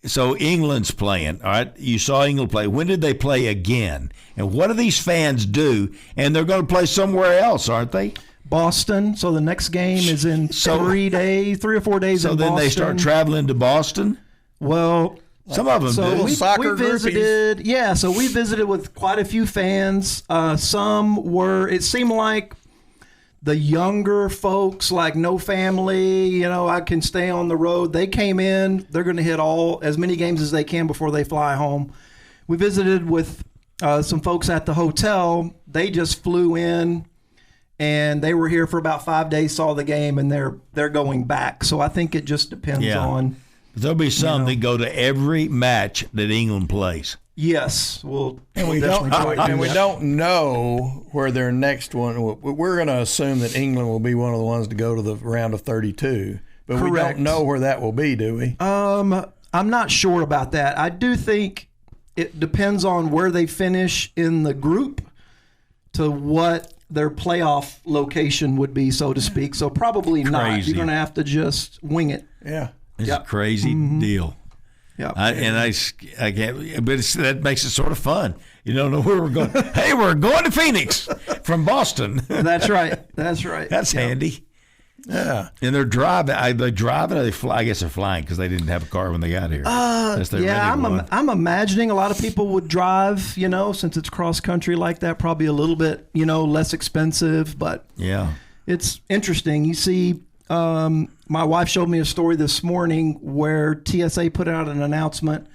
C: So England's playing, all right? You saw England play. When did they play again? And what do these fans do? And they're going to play somewhere else, aren't they?
F: Boston. So the next game is in 3 or 4 days in Boston. So then they start traveling
C: to Boston?
F: Well,
C: some of them do.
F: We visited. Yeah, so we visited with quite a few fans. Some were, it seemed like, the younger folks, like no family, I can stay on the road. They came in. They're going to hit as many games as they can before they fly home. We visited with some folks at the hotel. They just flew in, and they were here for about 5 days, saw the game, and they're going back. So I think it just depends on.
C: There'll be some that go to every match that England plays.
F: Yes,
D: we don't know where their next one. We're going to assume that England will be one of the ones to go to the round of 32, but we don't know where that will be, do we?
F: I'm not sure about that. I do think it depends on where they finish in the group to what their playoff location would be, so to speak. So probably not. You're going to have to just wing it.
D: Yeah,
C: it's a crazy deal.
F: Yeah,
C: I can't, but that makes it sort of fun. You don't know where we're going. Hey, we're going to Phoenix from Boston.
F: That's right. That's
C: handy. Yeah, and they're driving. Or they fly? I guess they're flying because they didn't have a car when they got here.
F: I'm imagining a lot of people would drive. Since it's cross country like that, probably a little bit less expensive. But it's interesting. You see. My wife showed me a story this morning where TSA put out an announcement: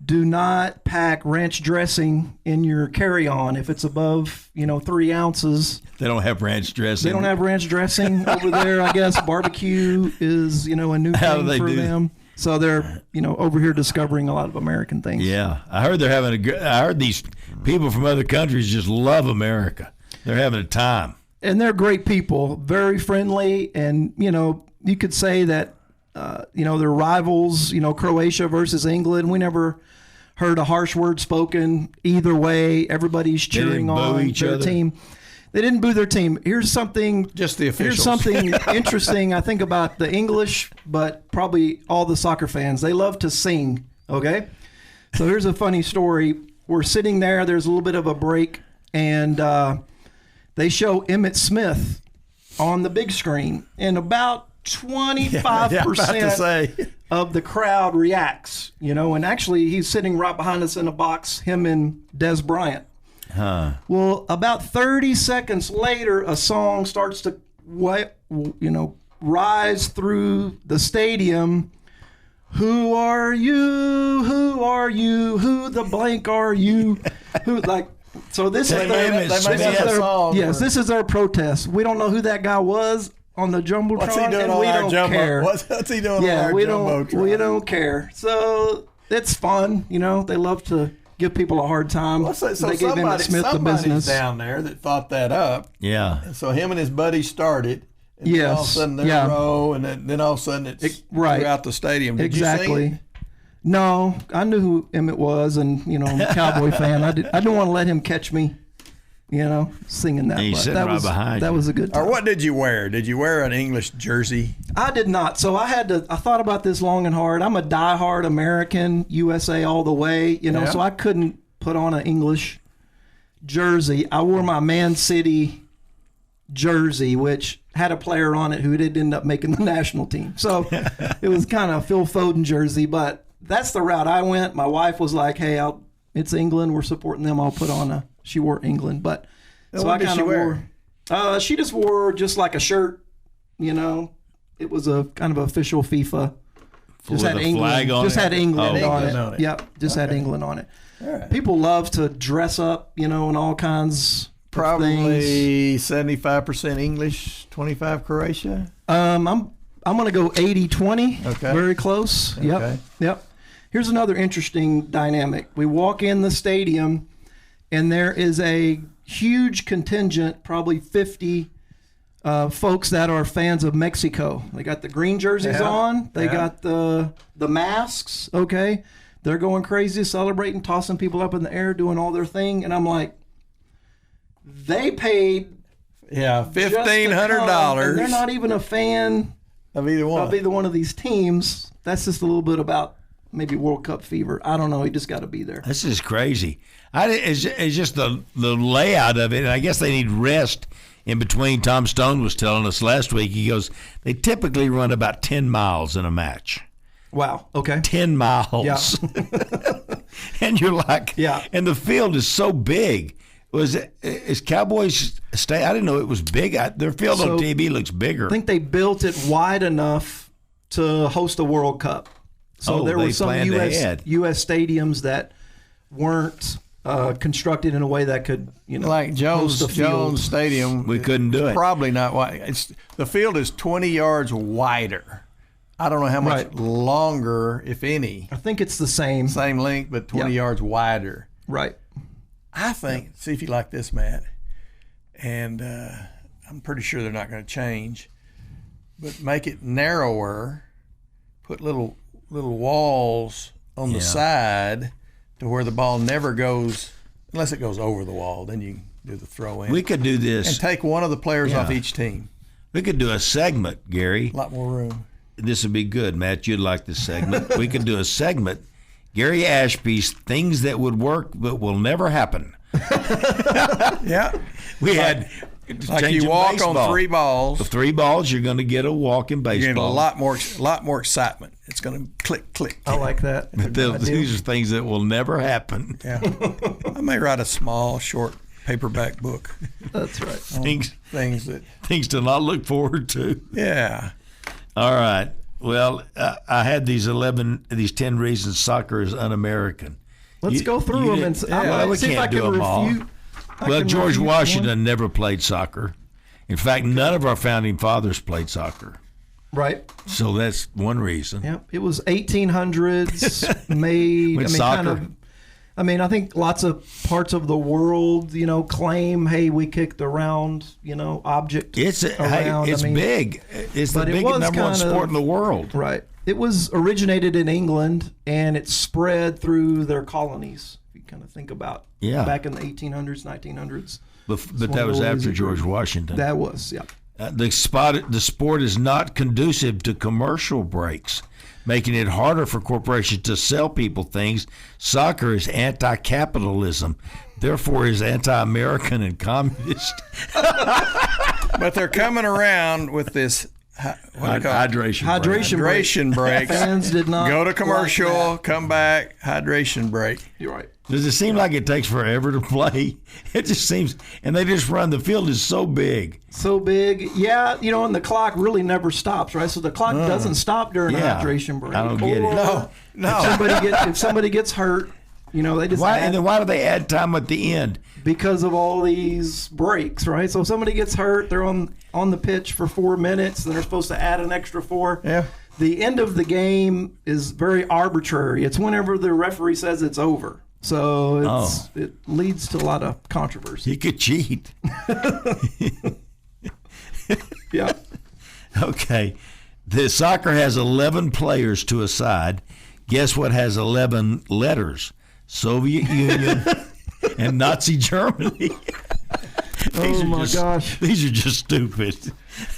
F: do not pack ranch dressing in your carry-on if it's above 3 ounces.
C: They don't have ranch dressing.
F: They don't have ranch dressing over there. I guess barbecue is a new thing for them. So they're over here discovering a lot of American things.
C: Yeah, I heard they're having I heard these people from other countries just love America. They're having a time.
F: And they're great people, very friendly, and you could say that their rivals, Croatia versus England. We never heard a harsh word spoken either way. Everybody's cheering on their team. They didn't boo their team. Here's something.
D: Just the officials.
F: Here's something interesting, I think, about the English, but probably all the soccer fans. They love to sing, okay? So here's a funny story. We're sitting there. There's a little bit of a break, and they show Emmitt Smith on the big screen, and about 25% of the crowd reacts, and actually he's sitting right behind us in a box, him and Des Bryant. Well, about 30 seconds later, a song starts to, rise through the stadium. Who are you? Who are you? Who the blank are you? So this is this is their protest. We don't know who that guy was on the Jumbotron.
D: What's he doing on our Jumbo? What's he doing on our Jumbotron?
F: We don't care. So it's fun. They love to give people a hard time.
D: So
F: they gave Emmitt Smith the business
D: down there that thought that up.
C: Yeah.
D: And so him and his buddies started. And all of a sudden they're in a row, and then all of a sudden it's throughout the stadium. Did you sing?
F: No, I knew who Emmitt was, and I'm a Cowboy fan. I didn't want to let him catch me, singing that.
C: He's sitting right behind you.
F: That was a good time.
D: Or what did you wear? Did you wear an English jersey?
F: I did not. So I thought about this long and hard. I'm a diehard American, USA all the way, so I couldn't put on an English jersey. I wore my Man City jersey, which had a player on it who did end up making the national team. So it was kind of a Phil Foden jersey, but that's the route I went. My wife was like, hey, it's England. We're supporting them. I'll put on she wore England. But so I kind of wore, she just wore just like a shirt, It was a kind of official FIFA. Just had England had England on it. Yep, just had England on it. All right. People love to dress up, in all kinds
D: Probably 75% English, 25 Croatia.
F: I'm going to go 80-20.
D: Okay.
F: Very close.
D: Okay.
F: Yep. Here's another interesting dynamic. We walk in the stadium, and there is a huge contingent, probably 50 folks that are fans of Mexico. They got the green jerseys on. They got the masks. Okay. They're going crazy, celebrating, tossing people up in the air, doing all their thing. And I'm like, they paid
D: $1,500.
F: They're not even a fan
D: of either
F: one of these teams. That's just a little bit about maybe World Cup fever. I don't know. You just got to be there.
C: This is crazy. It's just the layout of it. And I guess they need rest in between. Tom Stone was telling us last week. He goes, they typically run about 10 miles in a match.
F: Wow. Okay.
C: 10 miles.
F: Yeah.
C: And you're like, and the field is so big. Is Cowboys stay? I didn't know it was big. Their field on TV looks bigger.
F: I think they built it wide enough to host a World Cup. So there were some U.S. stadiums that weren't constructed in a way that could,
D: like Jones Stadium.
C: We couldn't do it.
D: Probably not wide. The field is 20 yards wider. I don't know how much longer, if any.
F: I think it's the same
D: length, but 20 yards wider.
F: Right.
D: I think, see if you like this, Matt, and I'm pretty sure they're not going to change, but make it narrower, put little walls on the side to where the ball never goes, unless it goes over the wall, then you can do the throw in.
C: We could do this.
D: And take one of the players off each team.
C: We could do a segment, Gary.
D: A lot more room.
C: This would be good, Matt. You'd like this segment. We could do a segment. Gary Ashby's things that would work but will never happen. We had
D: like you walk
C: baseball.
D: on 3 balls.
C: The 3 balls, you're going to get a walk in baseball.
D: You're going to get a lot more excitement. It's going to click, click.
F: I like that.
C: These are things that will never happen.
D: Yeah, I may write a small, short paperback book.
F: That's right.
C: Things to not look forward to.
D: Yeah.
C: All right. Well, I had these 10 reasons soccer is un-American.
F: Let's go through them and see if I can refute.
C: Well, George Washington never played soccer. In fact, none of our founding fathers played soccer.
F: Right.
C: So that's one reason.
F: Yep. It was 1800s made.
C: Soccer.
F: I mean, I think lots of parts of the world, claim, hey, we kicked the round, object around.
C: It's big. It's the biggest number one sport in the world.
F: Right. It was originated in England, and it spread through their colonies. If you kind of think about back in the 1800s, 1900s.
C: But that was after George Washington.
F: That was, yeah.
C: The sport is not conducive to commercial breaks, making it harder for corporations to sell people things. Soccer is anti-capitalism, therefore is anti-American and communist.
D: But they're coming around with this hydration break.
F: Fans did not
D: go to commercial, come back, hydration break.
F: You're right.
C: Does it seem like it takes forever to play? It just seems, and they just run. The field is so big.
F: So big, yeah. And the clock really never stops, right? So the clock doesn't stop during a hydration break.
C: I don't get it.
D: No.
F: If somebody gets hurt, they just
C: and then why do they add time at the end?
F: Because of all these breaks, right? So if somebody gets hurt, they're on the pitch for 4 minutes, and they're supposed to add an extra 4.
D: Yeah.
F: The end of the game is very arbitrary. It's whenever the referee says it's over. So it leads to a lot of controversy.
C: He could cheat.
F: Yeah.
C: Okay. The soccer has 11 players to a side. Guess what has 11 letters? Soviet Union and Nazi Germany.
F: Gosh.
C: These are just stupid.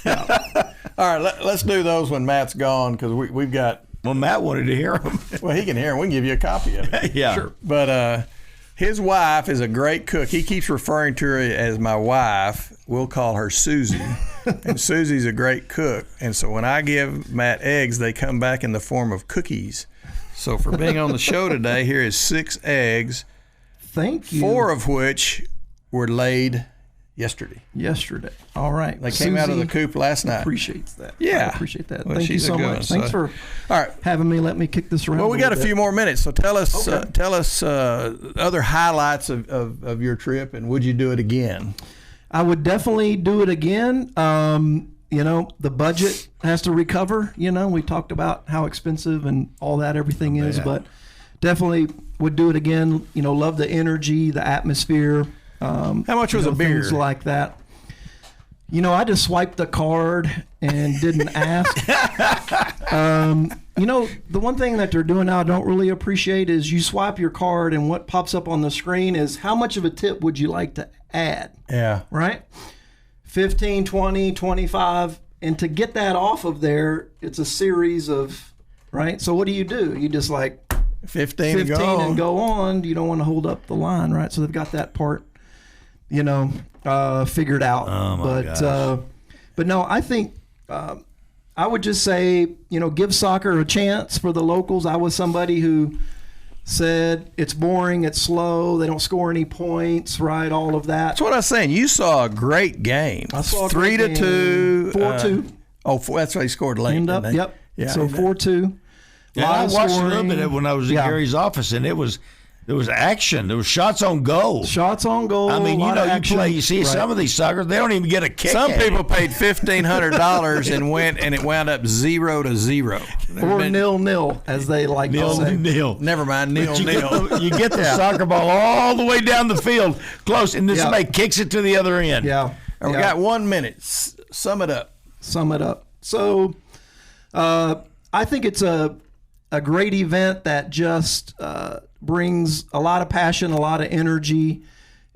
D: Yeah. All right, let's do those when Matt's gone, because we've got...
C: Well, Matt wanted to hear them.
D: Well, he can hear them. We can give you a copy of it.
C: Yeah.
F: Sure.
D: But his wife is a great cook. He keeps referring to her as my wife. We'll call her Susie. And Susie's a great cook. And so when I give Matt eggs, they come back in the form of cookies. So for being on the show today, here is 6 eggs.
F: Thank you.
D: 4 of which were laid yesterday.
F: All right.
D: They came out of the coop last night.
F: Appreciates that.
D: Yeah.
F: I appreciate that.
D: Well,
F: Thank you so much. Thanks for having me. Let me kick this around.
D: Well, we got a few more minutes, so tell us other highlights of your trip, and would you do it again?
F: I would definitely do it again. The budget has to recover. We talked about how expensive and all that everything is, but definitely would do it again. Love the energy, the atmosphere.
D: How much was a beer?
F: Things like that. I just swiped the card and didn't ask. The one thing that they're doing now I don't really appreciate is you swipe your card and what pops up on the screen is how much of a tip would you like to add?
D: Yeah.
F: Right? 15, 20, 25. And to get that off of there, it's a series of, right? So what do? You just like
D: 15
F: and go on. You don't want to hold up the line, right? So they've got that part, figured out.
C: Oh my gosh.
F: But no, I think I would just say, give soccer a chance for the locals. I was somebody who said it's boring, it's slow, they don't score any points, right? All of that.
D: That's what I was saying. You saw a great game.
F: I saw a
D: 3-2,
F: 4-2.
D: That's why he scored late.
F: End up,
D: didn't they?
F: yep.
D: Yeah,
F: so 4-2.
C: Yeah, I watched a little bit of it when I was in Gary's office, and there was action. There was shots on goal.
F: I
C: mean, you see some of these suckers, they don't even get a kick.
D: Some people paid $1,500 and went, and it wound up 0-0.
F: Or 0-0, as they like to say.
C: Nil.
D: Never mind, 0-0.
C: You get the soccer ball all the way down the field, close, and then somebody kicks it to the other end.
F: Yeah.
D: And we got 1 minute. Sum it up.
F: So, I think it's a great event that just brings a lot of passion, a lot of energy,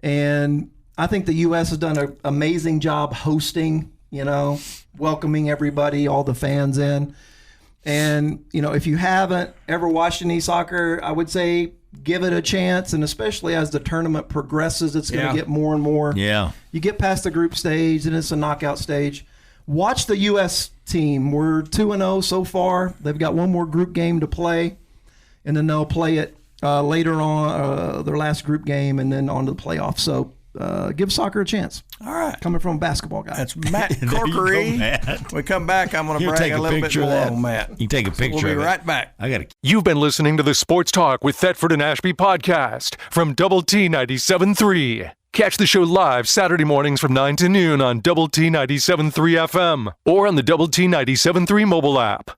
F: and I think the U.S. has done an amazing job hosting, welcoming everybody, all the fans in. And, if you haven't ever watched any soccer, I would say give it a chance, and especially as the tournament progresses, it's going to get more and more.
C: Yeah.
F: You get past the group stage, and it's a knockout stage. Watch the U.S. team. We're 2-0 so far. They've got one more group game to play, and then they'll play it later on, their last group game, and then on to the playoffs. So give soccer a chance.
D: All right.
F: Coming from a basketball guy.
D: That's Matt Corkery.
C: Matt.
D: We come back, I'm going to brag a little bit more on Matt.
C: You take a picture
D: We'll be
C: of it.
D: right back.
A: You've been listening to the Sports Talk with Thetford and Ashby podcast from Double T 97.3. Catch the show live Saturday mornings from 9 to noon on Double T 97.3 FM or on the Double T 97.3 mobile app.